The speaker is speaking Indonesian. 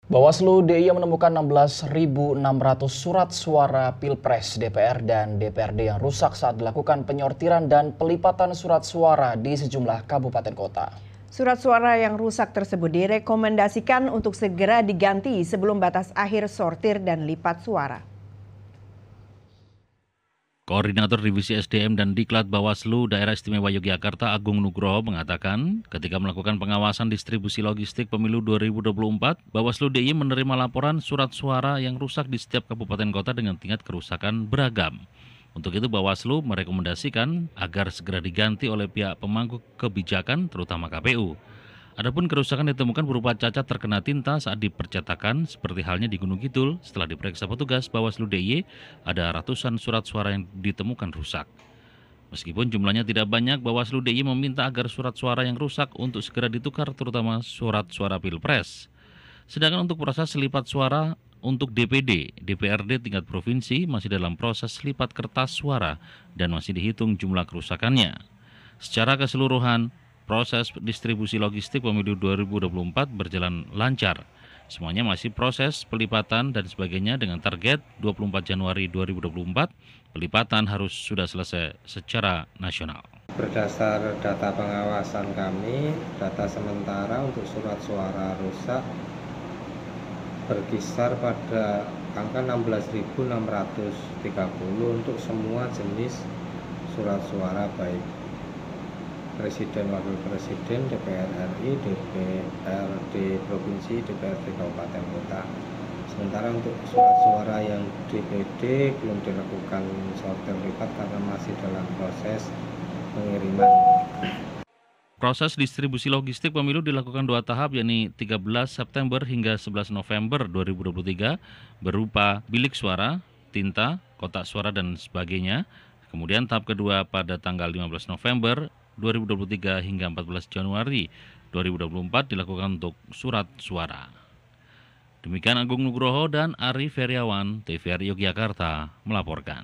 Bawaslu DIY menemukan 16.600 surat suara Pilpres DPR dan DPRD yang rusak saat dilakukan penyortiran dan pelipatan surat suara di sejumlah kabupaten kota. Surat suara yang rusak tersebut direkomendasikan untuk segera diganti sebelum batas akhir sortir dan lipat suara. Koordinator Divisi SDM dan Diklat Bawaslu Daerah Istimewa Yogyakarta Agung Nugroho mengatakan, ketika melakukan pengawasan distribusi logistik pemilu 2024, Bawaslu DIY menerima laporan surat suara yang rusak di setiap kabupaten kota dengan tingkat kerusakan beragam. Untuk itu Bawaslu merekomendasikan agar segera diganti oleh pihak pemangku kebijakan, terutama KPU. Adapun kerusakan ditemukan berupa cacat terkena tinta saat dipercetakan, seperti halnya di Gunung Kidul. Setelah diperiksa petugas Bawaslu DIY, ada ratusan surat suara yang ditemukan rusak. Meskipun jumlahnya tidak banyak, Bawaslu DIY meminta agar surat suara yang rusak untuk segera ditukar, terutama surat suara Pilpres. Sedangkan untuk proses lipat suara untuk DPD, DPRD tingkat provinsi masih dalam proses lipat kertas suara dan masih dihitung jumlah kerusakannya. Secara keseluruhan, proses distribusi logistik pemilu 2024 berjalan lancar. Semuanya masih proses pelipatan dan sebagainya dengan target 24 Januari 2024, pelipatan harus sudah selesai secara nasional. Berdasar data pengawasan kami, data sementara untuk surat suara rusak berkisar pada angka 16.630 untuk semua jenis surat suara baik Presiden, Wakil Presiden, DPR RI, DPRD Provinsi, DPRD Kabupaten Kota. Sementara untuk surat suara yang DPD belum dilakukan sortir lipat karena masih dalam proses pengiriman. Proses distribusi logistik pemilu dilakukan 2 tahap, yakni 13 September hingga 11 November 2023 berupa bilik suara, tinta, kotak suara, dan sebagainya. Kemudian tahap kedua pada tanggal 15 November 2023 hingga 14 Januari 2024 dilakukan untuk surat suara. Demikian Agung Nugroho dan Ari Feriawan, TVRI Yogyakarta melaporkan.